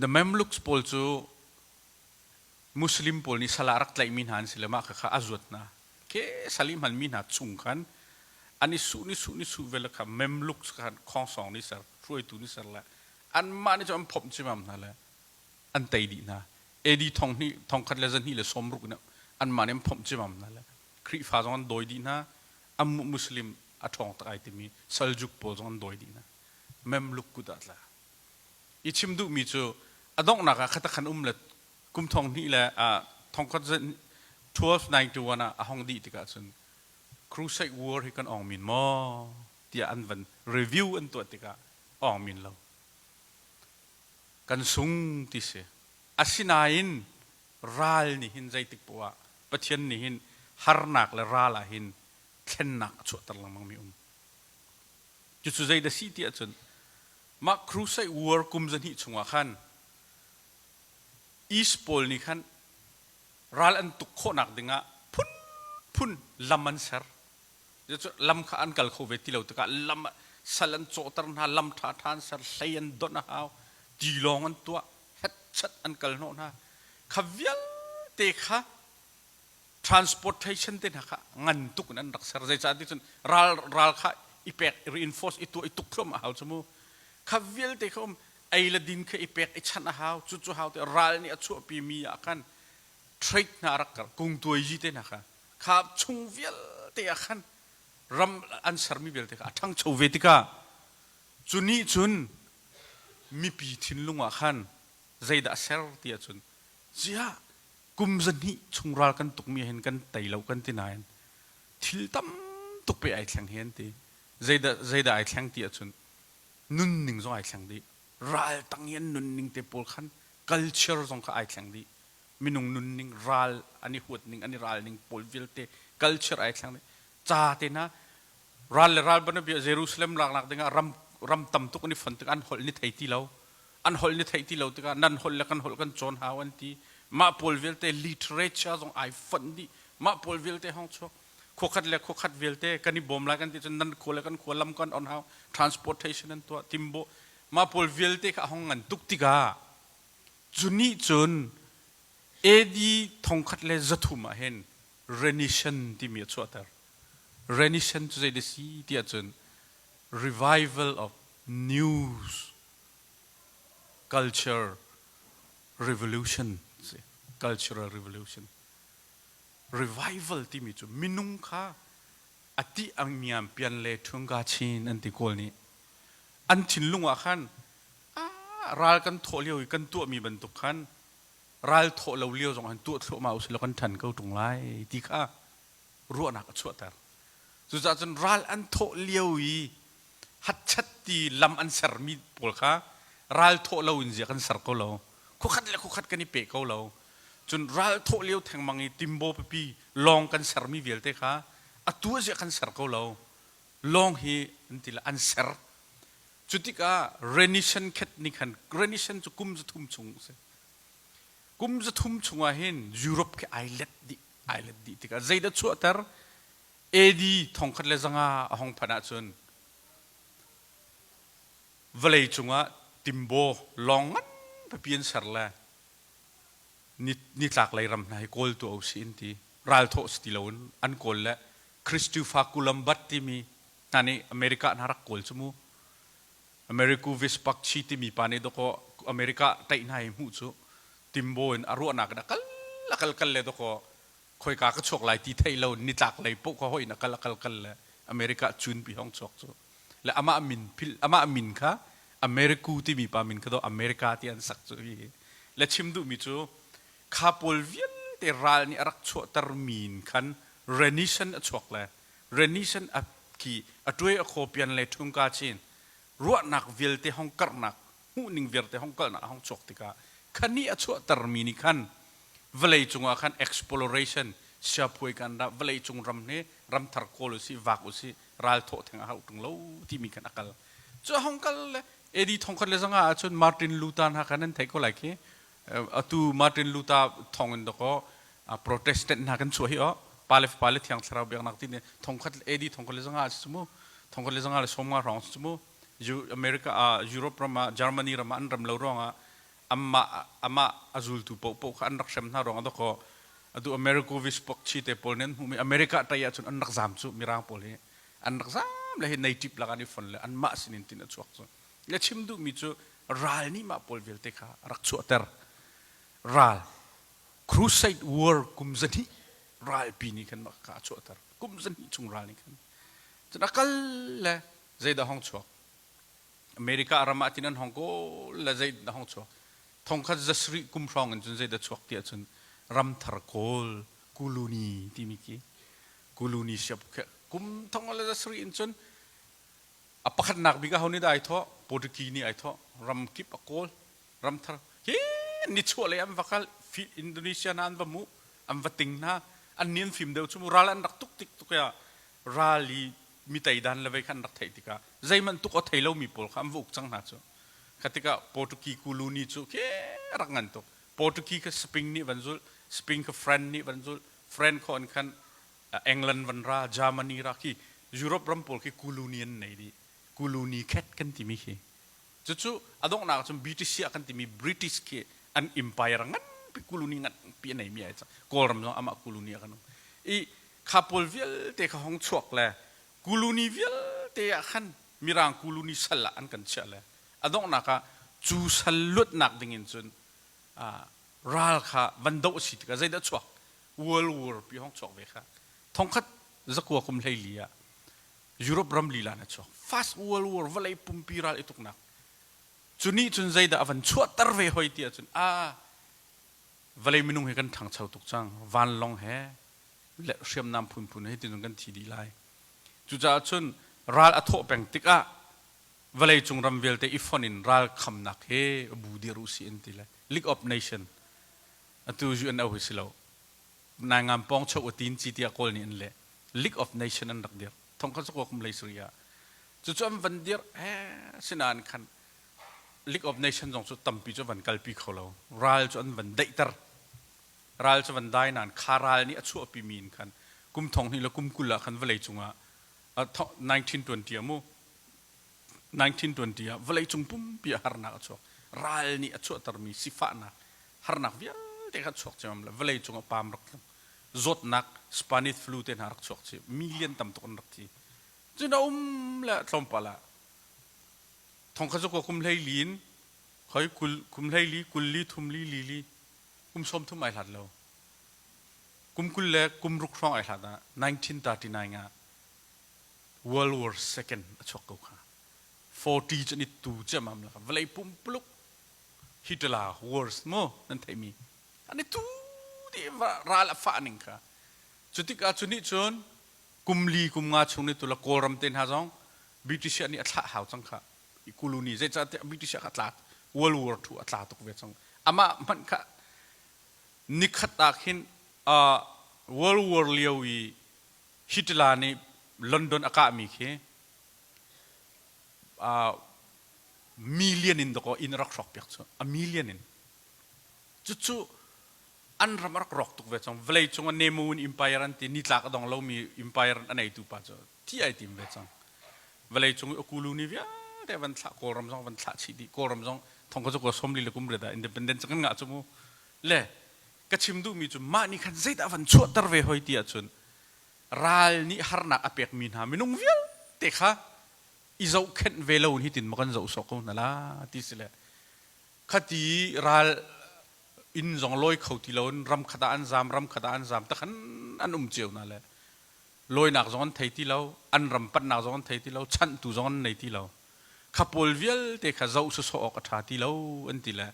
the mamluks pol chu Muslim pol ni salarak tlai min han sila ma kha azwat na ke salim han min ha chung khan ani su vela kha mamluks khan khong song ni sar roi tu ni sar la an ma ni chom phom chimam na la an tai di na edi thong khat la jan hi le som ruk naอันมาเนี่ยผมจะมั่มนั่นแหละคริฟ้าจงโดยดีนะอัมมุสลิมอัฐองตะไอติมีซัลจุกโปจงโดยดีนะเมมลุกกุดัดละอิชิมดูมีจูอดองนักขัดขันเลยกุมทองนี่แหละทองก็จะ1291นะห้องดีติกาจนครูใช้วอร์ให้กันออกมินมอที่อันวันรีวิวอันตัวติกาออกมินเรากันสูงที่เสียอาศินาอินราลนี่หินใจติกปัวปะเทียนนี่หินฮาร์นักและราลหินเข็นนักชวดตลังมังมีจุดสุดใจเดสิที่จนมาครูใช้วอร์กุมจันหิชงวขันอีสปอลนี่ขันราลอันตุกโคนักดึงะพุนลำมันเซอร์จุดลำข้าอันกัลโคเวติเลวตะกะลำสัลันโจตรนาลำท่าทานเซอร์เซียนดอนฮาวดีลองอันตัวเฮ็ดชัดอันกัลโนนะขวิลเตะค่ะ transportation เตะนะคะงันตุกนั้นรักษาใจจัดที่สุดรัลค่ะอีเป็ก reinforce อีตัวอีตุกเข้ามาเอาสมุขวิลเตะเขาไอ้ละดินค่ะอีเป็กไอ้ชันหาวจู่หาวแต่รัลนี่ชั่วปีมีอาการ trade น่ารักกันกงตัวยีเตะนะคะขับชงวิลเตะกันรำอันสารมีวิลเตะค่ะทั้งชาวเวติกาจุนี่จุนมีปีทิ้งลงอาการใจด่าเซลเตียจุนเจ้ากุมจันนี่ชงรัลกันตุกมีเห็นกันไต่เหล่ากันที่ไหนทิลตั้มตุกไปไอ้แข็งเห็นทีใจด่าไอ้แข็งที่จุนนุ่นหนึ่งจงไอ้แข็งดีรัลตั้งยันนุ่นหนึ่งเตปอลขัน culture จงก็ไอ้แข็งดีมินุงนุ่นหนึ่งรัลอันนี้หัวหนึ่งอันนี้รัลหนึ่งปอลวิลเต culture ไอ้แข็งดีจ้าเตนะรัลบันเบียเยรูซาเล็มหลักๆเด้งรำตั้มตุกนี่ฝันตึกอันหอลนี่ไทยที่เราอันหอลนี่ไทยที่เราตึกนั่นหอลแล้วกันหอลกันจอนหาวันที่มาพอลวิลเตลิเทเรชัร์จงไอฟันดีมาพอลวิลเตห้องชัวโคขัดเล็กโคขัดวิลเตกันนี่บอมแล้วกันที่จนนั่นโคแล้วกันโคลำกันออนเฮา transportation นั่นตัวทิมโบมาพอลวิลเตก็ห้องเงินตุกติกาจุนี่จุนดีทองขัดเล็กจัตุมาเห็น renaissance ที่มีชัวเตอร์ renaissance จะได้สิที่จุน revival of news culture revolution cultural revolution revival ที่มีจุมินุงค่ะ อติอังมียมเปลี่ยนเลยทุ่งกาชินอันติโกลนี้อันถินลุงอ่ะขันรัลกันโถเลี้ยวกันตัวมีบรรทุกขันรัลโถเราเลี้ยวสองขันตัวโถมาอุสแล้วกันทันเขาตรงไรที่ข้ารู้นักชั่วแต่สุดท้ายจนรัลอันโถเลี้ยวอีฮัดชัดตีลำอันเสร์มีปวดข้ารัลโถเราอินเสียกันเสร์เขาเราคุกขัดเลยคุกขัดกันนี่เปะเขาเราจนรัลโถเลี้ยวแทงมังอีติมโบปปีลองกันเสร์มีเวลเตข้าตัวเสียกันเสร์เขาเราลองฮีอันที่ละอันเสร์จุดที่ก็เรนิชันแคทนี่ขันเรนิชันจะกุมจะทุ่มชงเสกุมจะทุ่มชงอาเห็นยุโรปแค่ไอเลดดีที่ก็ใจดัชชัวเตอร์เอดีทองคัดเลซังอาห้องพนักชนเวลัยชงอาติมโบลองงั้นไปเปลี่ยนเสร์ละนี่หลากหลายรำนายโกลตัวเอาสินที่รัลโตสติลอนอันโกลละคริสตูฟาคุลัมบัตที่มีนั่นนี่อเมริกานารักโกลสมูอเมริกูวิสปักชีที่มีปานี่ดก็อเมริกาไต่ไหนมุดซูติมโบนอารุนักนักลักเลยดก็คอยกากระชกไหลที่ไทยเรานิจักไหลปุ๊กเขาห้อยนักลักเลยอเมริกาจุนปีห้องชกซูและอามามินพิลอามามินค่ะอเมริกูที่มีปามินก็ต้องอเมริกาที่อันสักซูและชิมดูมิจูคาปอลเวียนเตรัลนี่รักชกตรมีนคันเรนิชันชกเลยเรนิชันอับกีอัดด้วยอโคเปียนเลยทุ่งกาชินรัวนักเวลเตห้องกรนักหูนิงเวลเตห้องกรนักห้องชกติกาคันนี้อชัวตรมีนิคันเวลัยจงอาคัน exploration เชื่อพูดกันได้เวลัยจงรำเนี่ยรำทาร์โคลุสิวักอุสิรัลโตแทงอาหุตงเล่าที่มีกันอักลจ้าห้องกลเลยเอดีทองคันเลยสังอาจนมาร์ตินลูธานฮักนั้นไทยก็ไลค์ตูมาร์ตินลูธาทองอินดก็โปรเตสแตนต์ฮักกันช่วยอ๋อปาเลที่ยังสระเบียงนักที่เนี่ยทองคันเอดีทองคันเลยสังอาสมุทองคันเลยสังอาสมงารองสมุอเมริกายุโรปรามาเยอรมนีรามาอันรำเล่ารองอามาอาซูลตูปกอันรักเซมน่ารองอันก็ดูอเมริกาวิสปกชีเตปอลเนนหูมีอเมริกาไทยจนอันรักซามซูมีร่างปอลเนอันรักซามเลยในทิปละกันนี่ฟันเลยอันมาสินินตินัดชวกซูและชิมดูมิจูรัลนี่มาปอลเวลเตค่ะรักชัวเตอร์รัลครูไซด์วอร์กุมซันีรัลปีนี้กันมาค่ะชัวเตอร์กุมซันีจุงรัลนี่กันจนอักเลยใจดาห้องชวกอเมริกาอารามาตินันฮ่องกงและใจดาห้องชัวทองคัดจะสรีกุมฟรองจนใจดาชัวเตียจนรำทาร์โคลกูลูนีที่มีกี่กูลูนีเสียบแค่กุมทองอะไรจะสรีจนอภักนักบิกาเขานี่ได้ท้อโปรตุกีนี่ไอ้ท้อรำกิบอโคลรำทาร์เฮ้นี่ชัวเลยอันวักฟิอินโดนีเซียนั้นบะมูอันวัติงนะอันนี้ฟิล์มเดียวชั่วโมงรัลอันรักตุกติกตุกยารัลลีมีแต่ดันเลเวกันรักไทยติกาใจมันตุกเอาไทยเรามีปอลคำวุกจังหาจูขัติกาโปรตุกีกูลูนีจูเฮ้รักงันตุโปรตุกีกับสปริงนี่วันจุลสปริงกับเฟรนนี่วันจุลเฟรนคนกันอังกฤษวันราเยอรมนีราคียุโรปรัมปอลคีกูลูนีนไหนดีกูลูนีแคทกันที่มีคีจู่ๆอดงนักจนบิทิชกันที่มีบริติชคีอันอิมพายรังงั้นไปกูลูนีงั้นเปลี่ยนไหนมีอะไรจ้ะกอลรัมจงอามากูลูนีกันอีข้าพอลเวลเตะข้าห้องชวกเลยกูลูนีเวลเตะขันมีร่างกูลูนีสละอันกันเชื่อเลยอดงนักจูสลุดนักดิ่งจนรัลค่ะวันโดสิตก็ใจดัชวกWorld War ปีห้องชวกเวค่ะทองคัดจะกลัวคุมเลยลีอะยุโรปรัมลีลานะชวก Fast World War วันเลยปุ่มปีรัลตุกนักจุนี่จนใจดาวันชัวตร์เวหอยเตียจนวันเลยมินุงเฮกันทางชาวตุกจังวันลองเฮและเชื่อมน้ำพุนให้ติดตรงกันทีดีไลจุจ้าจนรัลอัฐแปงติกวันเลยจงรำเวลเตอีฟอนินรัลคำนักเฮบูดีรุสิอันติเลย League of Nation อัตุจุอันเอาหิสลาวนางงามปองชาวตีนจีที่อากอลนี่อันเล่ League of Nation อันรักเดียร์ทองเขาจะกคุมเลยสุริยาจุจ้าวันเดียร์สินานขัน League of Nation จงสุดตั้มปีจุวันกัลปีเขาเรารัลจุอันวันได้ตร์รัลจุวันได้นานคารัลนี่อัชวปีมีนขันกุมทองนี่แล้วกุมกุลละขันวันเลยจุง1920มู่1920วันเลยจุงปุ่มปีฮาร์นักอัชวรัลนี่อัชวตร์มีสิฟ้านักฮาร์นักเวียเด็กอัชวใช่ไหมล่ะวันเลยจุงปามรักจดนักสปานิชฟลูเทนฮาร์ชวใช่มิลเลียนตั้มตุกันรักที่จนละทอมปะละทองเขาจะคุมเลยลีนคอยคุมเลยลีกุลลีทุมลีกุมสมทุมไอหลัดเรากุมกุลเล่กุมรุกร้องไอหลัดนะ1939 World War II ชกกูค่ะ40จนิดตูจะมั่มละครับเวลาปุ่มปลุกฮิตลา wars โมนั่นไทยมีอันนี้ตูที่ราลฟ้าหนึ่งค่ะจุดที่การจุดนี้จนกุมลีกุมงาชงในตัวละโกรมเต็นหาจงบริติชนี่อัตราหาวจังค่ะอีกุลูนี่เจะบริติชอัตรา World War II อัตราตุกเวชงอามามันค่ะนิคัตตาขินWorld War เลียวอีฮิตลานี่ลอนดอนอากาศมีเคmillion in the in rock rock piakso a million in chuchu an ramak rock tuk ve chong vlei chung nemun empire an ti ni tlak dong lo mi empire anai tu pa cho ti ai tim ve chong vlei chung okulu ni via te van thla ko ram jong van thla chi di ko ram jong thong ko ko som li le kum re da independence kan nga chumu le ka chim du mi chu ma ni khan zait avan chu tar ve hoi ti a chun ral ni harna apek min ha minung vial te kha izau khen velo ni tin makan zau sok ko nala ti sile khati ral in zong loi khauti lon ram khata an zam ta khan an cheu na le loi nak zon thei ti lo an ram pat nak zon thei ti lo chan tu zon nei ti lo khapol vial te kha zau so ok tha ti lo an ti le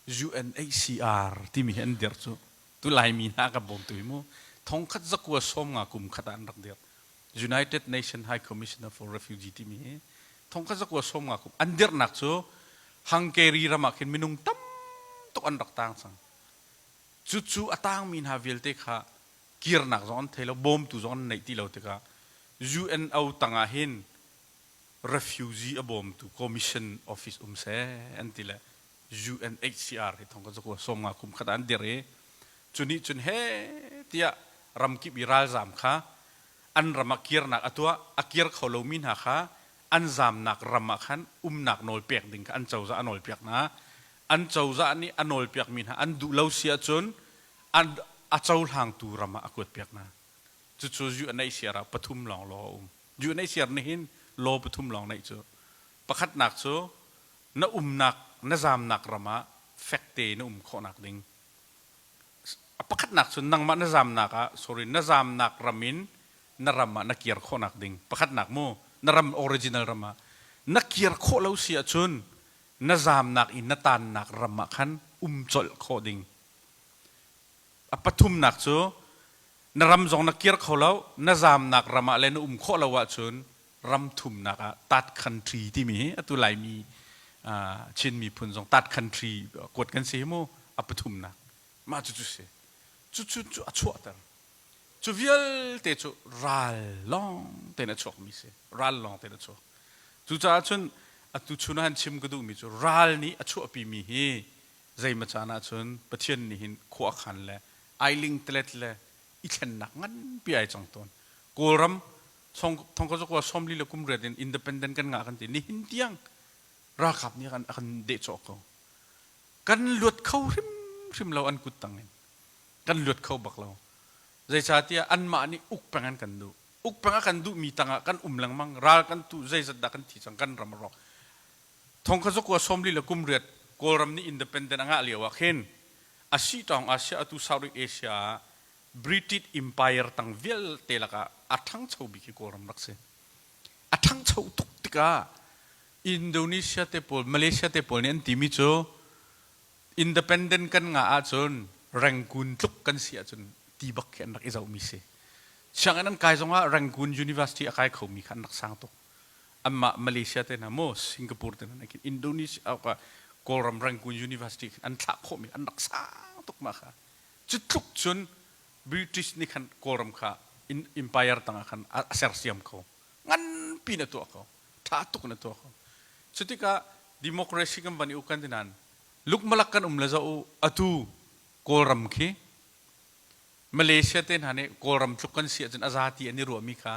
UNHCR ti mi an der chu tu lai mi na ka bom tu mu thong khat zakwa som nga kum khata an rak der United Nations High Commissioner for Refugee ti mi thong kha zakwa som nga kum an der nak chu Hungary rama khin minung tam tok an rak tang sang chu chu atang min ha vel te kha kir nak zon thelo bom tu zon nei ti lo te ka UNO tanga hin refugee abom tu commission office se anti la UNHCR thong kha zakwa som nga kum khata an der e chuni chun he tia ram ki biral zam kha an ramakir nak atua akir kholo min ha kha an zam nak ramakhan nak nol pek ding ka an chawza anol pek na an chawza ni anol pek min ha an du lo sia chun an achaul hang tu rama akut pek na chu chu ju anai sia pathum long lo ju anai sia ni hin lo pathum long nai chu pakhat nak chu na nak na zam nak rama fakte na kho nak ding pakhat nak chu nang ma na zam nak sorry na zam nak ramin narama nakir kho nak ding pakhat nak mo naram original rama nakir kho lo sia chun nazam nak in natan nak rama khan chol kho ding apathum nak chu naram jong nakir kho lo nazam nak rama le nu kho lo wa chun ram thum nak tat country ti mi atu lai mi chin mi phun jong tat country kod kan se mo apathum nak ma chu chu se chu achu tar chu vial te chu ral long te na chok mi se ral long te na chok chu cha chun atu chuna han chim ka du mi chu ral ni achu api mi hi zai ma cha na chun pathian ni hin kho khan le ailing tlet le i chen nak ngan pi ai chang ton koram thong ko ko som li le kum re den independent kan nga kan ti ni hin tiang ra khap ni kan de chok ko kan lut khau rim lo an kut tang kan lut khau bak lo zai chatia an ma ni uk pangan kan du mi tanga kan lang mang ral kan tu zai zat da kan thi chang kan ram ro thong kha ko somli la kum riat koram ni independent anga liwa khen asi tong asia atu south asia British Empire tang vel telaka athang chau bi ki koram rakse athang chau tuk tika Indonesia te pol Malaysia te pol nen timi cho independent kan nga a chon Rangoon tuk kan sia chon ti bak khen rak izau mi se chang anan kai zonga Rangoon University akai khau mi khan rak sang to amma Malaysia te na mo Singapore te na kin Indonesia ka koram Rangoon University an tha kho mi an rak sang tok ma kha chutluk chun British ni khan koram kha empire tanga khan aser siam ko ngan pi na to ko tha tuk na to ko chutika democracy kam bani ukan dinan luk malakan la za atu koram khi Malaysia ten hane koram chukan sia jan azati ani ro mi kha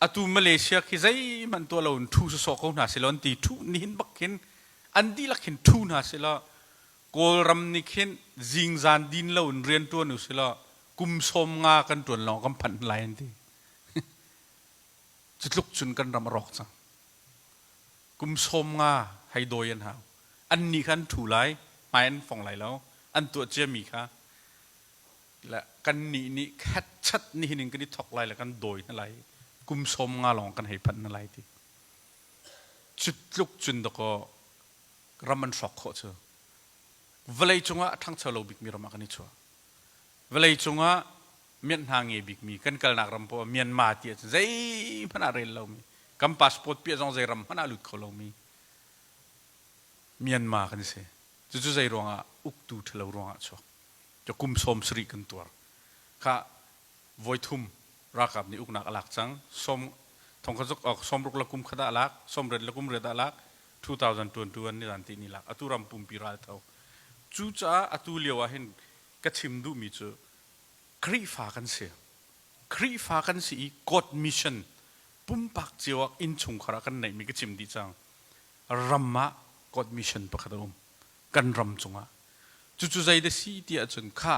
atu Malaysia khi zai man to lo thu so ko na silon ti thu nin bakhin andi lakhin thu na sila koram ni khin jingzan din lo rian to nu sila kum som nga kan ton lo kam phan lai an ti chutluk chun kan ram rok cha kum som nga hai doyan ha an ni khan thu lai mai an phong lai lo an to che mi kha la kan ni khat chat ni hin kan ni thok lai la kan doi na lai กุมสมงาลองกันให้พันนั่นไรที่จุดลุกจุนตะก็รำมันสอกโคเชอเวลัยจงว่าทั้งชาวโลบิกมีรำมากันนี่ชัวเวลัยจงว่าเมียนหางเอบิกมีกันกัลนักรำพอเมียนมาเตียใจพันอะไรเรามีกัมพาสปอร์ตเปียจงใจรำพันอาลุดเขาเรามีเมียนมากันเสียจู่ๆใจรวงอ่ะอุกตูทะเลรวงอ่ะชัวจะกุมสมสริกันตัวข้าไว้ทุ่มรักกับนี่อุกนักอลักจังสมทองขจกออกสมรุกละกุมขดาอลักสมเร็จละกุมเร็จอลัก2021นี่รันตีนี่ลักอตุรำปุ่มปีรัลเท่าจู่จ้าอตุเลียวเห็นกระชิมดูมีจู่ครีฟ้ากันเสียครีฟ้ากันสีกดมิชชั่นปุ่มปักเจียวอินชุงขรักกันไหนมีกระชิมดีจังรำมะกดมิชชั่นประคดมกันรำจงอ่ะจู่ๆใจเดสีที่อาจารย์ข้า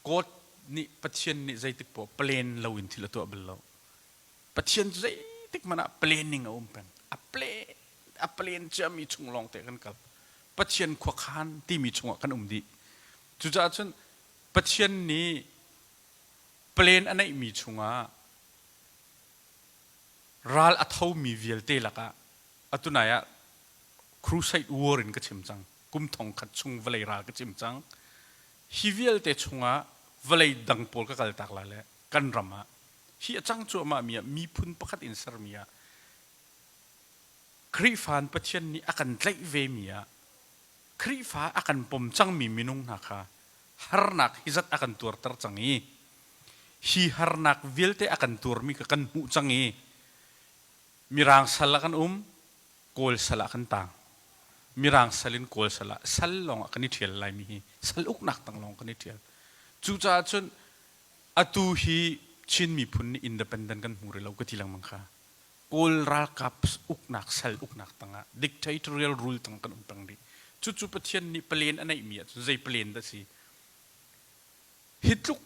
กดนี่ปัจเจียนนี่ใจติดปอเปลนเราอินที่ละตัวเบลเราปัจเจียนใจติดมันอะเปลนนิ่งเอาเป็นอะเปลนจะมีชงลองเตะกันกับปัจเจียนขวานที่มีชงกันดีจู่ๆอาจารย์ปัจเจียนนี้เปลนอันไหนมีชงอ่ะรัลอัฐาวมีวิลเตลักอะอัตุนายะครูไซด์วอร์รินก็ชิมจังกุมทองขัดชงเวลัยรัลก็ชิมจังฮิวิลเตชงอ่ะเวลาดังโพลก็กลายตักละเลยกันรำอ่ะฮีจังจัวมามีพุนประคัดอินสร์มีอ่ะครีฟานปัจเจนนี้อากันไล่เวมีอ่ะครีฟ้าอากันปมจังมีมินุงนักฮะฮาร์นักฮิจัดอากันตัวตร์จังงี้ฮีฮาร์นักวิลเตอากันตัวมีกันหูจังงี้มีรางสลักกันโกลสลักกันต่างมีรางสลินโกลสลักสลลองกันนิเทียลไลมีสลุกนักต่างลองกันนิเทียลจู่จ้าจนอตูฮีชินมีพุนนี่อินเดปเอนเดนต์กันหูเรเราก็ทีหลังมังค่ะโกลรักกับอุกนักสลอุกนักต่างอ่ะดิกเตอร์เรียลรูลต่างกันต่างดิจู่ๆประเทศนี้เปลี่ยนอันไหนมีอ่ะจู่ใจเปลี่ยนได้สิฮิตลุก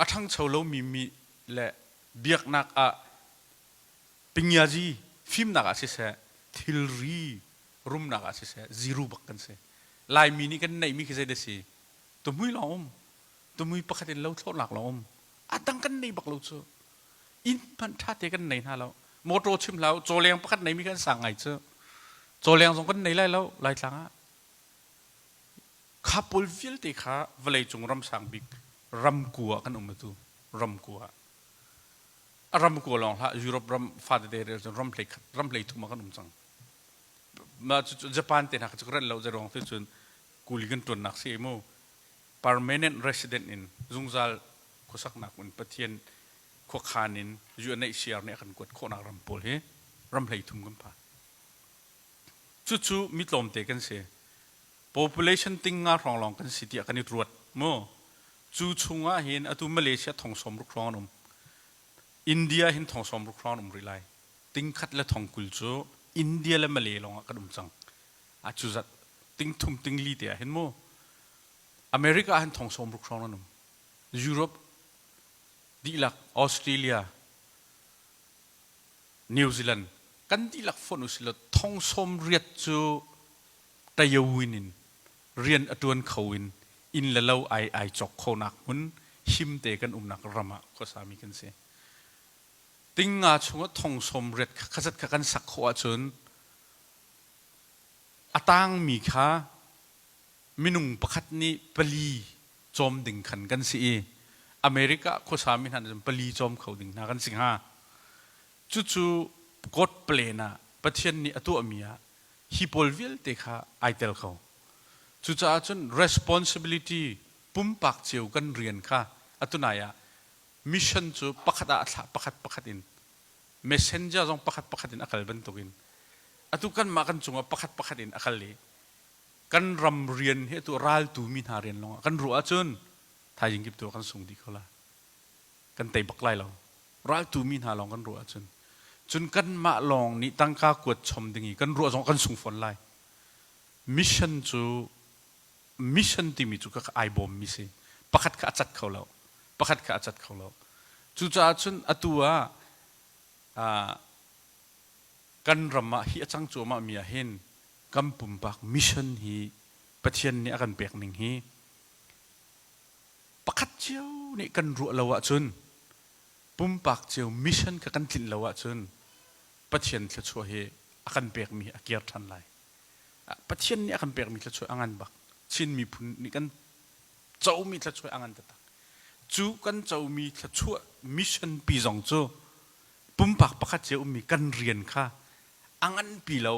อัทั้งชาวเรามีและเบียกนักอ่ะปิญญาจีฟิล์มนักอ่ะสิเสทิลรีรุมนักอ่ะสิเสซีรูบักกันเสลายมีนี่กันไหนมีคือใจได้สิตัวมุ้ยล้อมตัวมือประคันเราโทษหลักเราอาดังกันในบักเราเจออินพันธะเตกันในท่าเราโมโตชิมเราโจเลียงประคันในมีกันสั่งไงเจอโจเลียงส่งกันในไล่แล้วไล่ทางอ่ะข้าพูดวิลติข้าเวลาจงรำสั่งบิ๊กรำกัวกันมาดูรำกัวลองละยุโรปรำฟาดเดอร์รำเพลย์ทุ่มกันจังมาญี่ปุ่นเต็นหักจะกระเราจะลองที่สุดกูลิกันตัวนักเสียโมpermanent resident in zungzal kosak nak un patien ko khanin UNHCR ne kan kot khona rampol he ramhlei thum gam pa chu mitlom te kan se population tinga ronglong kan city kan it ruat mo chu chunga hin atu Malaysia thongsom ru khronum India hin thongsom ru khronum rilai ting khat la thongkul chu India la Malay long kan chang a chu zat ting thum ting li te hin mo America หันทองสมรุกครองนั่นยุโรปดีลักออสเตรเลียนิวซีแลนด์กันดีลักฝนอุสิลทองสมเรียดจูตะยวินินเรียนอตวนเขาวินอินละเล่าไอจอกเขาหนักมุนหิมเตกันนักรำะก็สามีกันเสียติงอาชงทองสมเรียดขจัดกันสักขวาจนอตังมีค่ะมินุงประคัดนี้ปลีจอมดิ่งขันกันสิอเมริกาโคสามินันจะปลีจอมเขาดิ่งนากันสิงหาจู่ๆกดเปลน่ะประเทศนี้ตัวเมียฮิปอลวิลเตค่ะไอเตลเขาจู่ๆจน responsibility ปุ่มปากเจียวกันเรียนค่ะตัวนายะมิชชั่นจู่ประคัดประคัดอิน messenger จงประคัดอินอักขระบรรทุกินตุกันมากันจงประคัดอินอักขระเลยกันรำเรียนให้ตัวรัลตูมินาเรียนลงกันรู้จนทายิงกิบตัวกันส่งดีเขาละกันเตะบักไล่เรารัลตูมินาลองกันรู้จนกันมาลองนี่ตั้งค่ากวดชมดิ่งกันรู้จงกันส่งฝนไล่มิชชั่นที่มีจู่ก็ไอบอมมิสิประคัดข้าจัดเขาแล้วจู่จ้าจนตัวกันรำมาฮิจังจัวมามีเห็นกำปุ่มปากมิชชั่นฮีประเทศนี้อากันเปียกหนึ่งฮีประคัดเจ้านี่กันรัวละวะจน ปุ่มปักเจียวมิชชั่นกันติดแล้วจนประเทศจะช่วยอากันเปียกมีอาเกียร์ทันไรประเทศนี้อากันเปียกมีจะช่วยอ่างบักชินมีพุ่นนี่กันเจ้ามีจะช่วยอ่างตักจูกันเจ้ามีจะช่วยมิชชั่นปีสองจูปุ่มปักประคัดเจียวมีกันเรียนค่ะอ่างปีเรา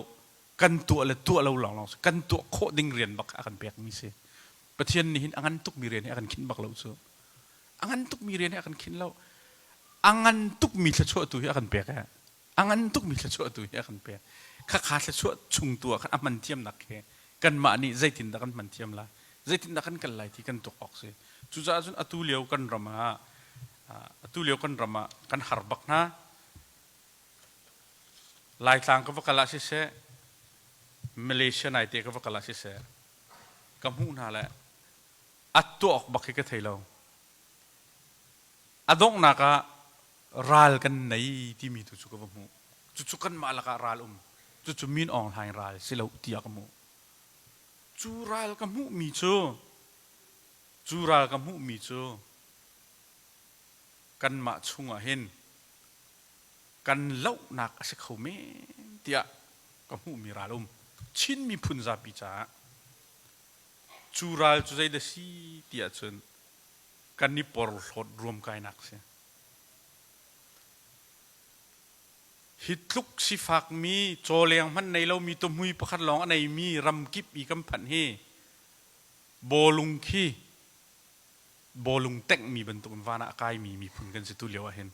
กันตัวเราหลองกันตัวโคดิ้งเรียนบักอากันเปียกมีเสียประเทศนี้อ่างตุกมีเรียนให้อากันคิดบักเราจูอ่างตุกมีเรียนให้อากันคิดเราอ่างตุกมีจะช่วยตัวให้อากันเปียกฮะอ่างตุกมีจะช่วยตัวให้อากันเปียกข้าขาจะช่วยชุงตัวกันมันเทียมนักแค่กันมานี่ใจตินดักกันมันเทียมละใจตินดักกันกันไหลที่กันตกออกเสียจุจ้าจนอตุเลียวกันรำมาอตุเลียวกันรำมากันหารบักนะลายทางก็ว่ากลาสิเสมาเลเซียนายเตะก็ว่ากลาสิเสกำหูน่าแหละอัตตัวออกบักให้กันไทยเราอดงนักะรัลกันในที่มีตุจุกบมูจุกันมาละกะรัลจุมีนอ่องทางรัลสิเราตียกมูจูรัลกันมูมีจูรัลกันมูมีกันมาชุงอ่ะเห็นกันเล่านักสิเขาเมตียกันมูมีรัลชินมีพุนซาปิจ่าจูรัลจุใจเดซีตียจนกันนี่ปอร์ลดรวมกันนักเสียฮิตลุกสิฟักมีโจเลียงมันในเรามีตัวมุยประคัดลองอันไหนมีรำกิบอีกำผันเฮโบลุงขี้โบลุงเต็งมีบรรทุกวานะกายมีพุ่นกันสิตุเลียวเห็น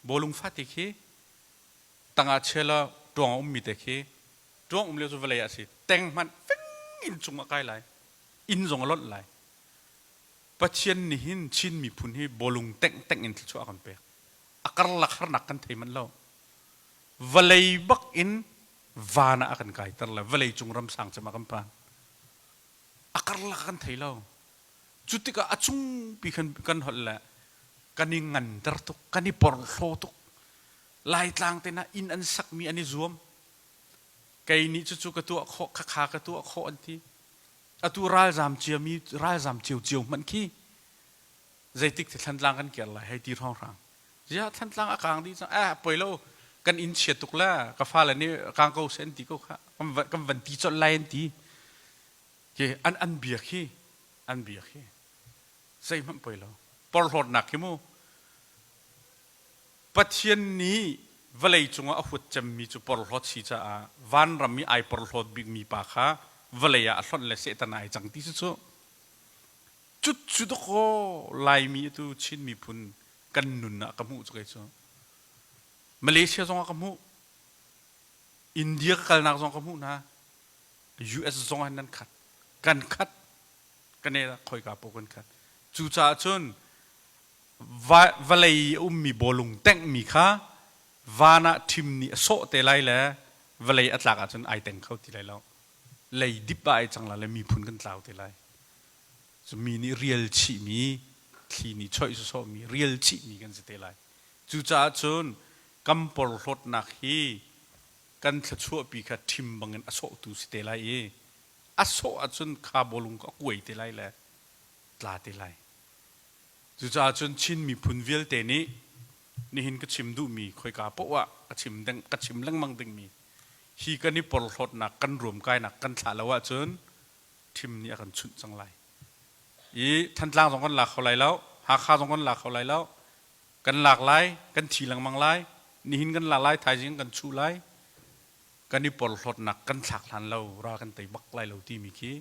โบลุงฟาติขี้ตั้งอาเชลดวงมีแต่ขี้ดวงเลี้ยวสุวรรณสิเต็งมันฟิ้งอินจงกายไหลอินจงลดไหลปัจเจียนนี่หินชินมีพุ่นให้โบลุงเต็งอินที่ชั่วกันเปรอาการลักขนักกันเทมันเล่าวลัยบักอินวานะกันไกแต่ละวลัยจงรำสังจะมากันปานอาการลักกันเทเราจุดที่ก็อจุงปีกันหัวละกันนี่งันตรตุกกันนี่ปอร์โลตุกลายต่างแต่นะอินอันสักมีอันนี้รวมไก่นี่จุกตัวโคขากตัวโคอันที่อตัวรายจามเจียมีรายจามเจียวมันขี้ใจติกที่ท่านล่างกันเกี่ยวอะไรให้ตีท้องร่างเจ้าท่านล่างอากาศดีจังปล่อยเรากันอินเชียตุกละกับฟ้าเลยนี่กางเกาเซนติก็ค่ะกันวันที่จดไลน์ที่เกี่ยอันเบียขี้ใจมันปล่อยเราปอร์หดหนักขี้มูปัจเจียนนี้เวลาจงอาหุดจำมีจุปอร์หดชีจ้าวันรำมีไอปอร์หดบิ๊กมีปากค่ะเวลาอัลลอฮ์เลเสตันไอจังที่สุดจุดก็ลายมีตัวชินมีพุนกันนุนนะกมูจุกไอจ้ามาเลเซียจงกมูอินเดียก็นักจงกมูนะ US จงอันนั้นขัดกันเนี่ยคอยกับพวกกันขัดจู่จ้าจนวลัยมีบอลงเต็งมีค่ะวานะทีมนี้โซเตลัยแล้ววลัยอัตลักษณ์จนไอเต็งเข้าที่ไรแล้วเลยดิบไปจังละเลยมีพุนกันเล่าเตลัยจะมีนี่เรียลชีมีที่นี่ช่วยโซมีเรียลชีมีกันสิเตลัยจู่จ้าจนกำปอลรถนักฮีกันจะช่วยปีกทีมบางเงินอโศกตูสิเตลัยอโศกจนคาบอลุงก็กุยเตลัยแหละตลาเตลัยจู่จ้าจนชินมีพุนเวลเตนี้นี่เห็นก็ชิมดูมีคอยกาปะวะก็ชิมดังก็ชิมลังมังดึงมีฮีกันนี่ปอลรถนักกันรวมกายนักกันถาละว่าจนทีมนี้กันชุดจังไรท่านล่างสองคนหลักเขาไรแล้วหาข้าสองคนหลักเขาไรแล้วกันหลากหลายกันทีหลังมังไรนี่หินกันหลากหลายไทยจริงกันชูไลกันนี่ปลดหนักกันฉากทันเรารากันไตบักไลเราที่มีขี้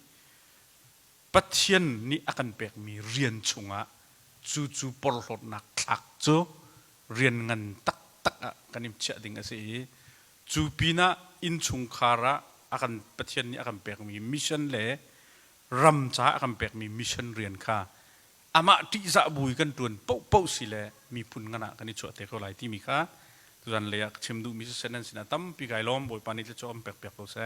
ปัจเจียนนี่อากันเปกมีเรียนชงะจู่ปลดหนักถักจู่เรียนเงินตักกันนี่เชื่อดิ่งสิจู่ปีน่ะอินชงคาระอากันปัจเจียนนี่อากันเปกมีมิชชั่นเล่รำจ้าอากันเปกมีมิชชั่นเรียนค่ะอามาที่จะบุยกันตัวนเป้าสิเล่มีพุนกันกันนี่ช่วยเตะเขาไหลที่มีค่ะทุกท่านเลยชิมดูมิสเซนนั่นสินะตั้มปีกายล้อมบอยปานิจะจอมเปียกๆตัวเส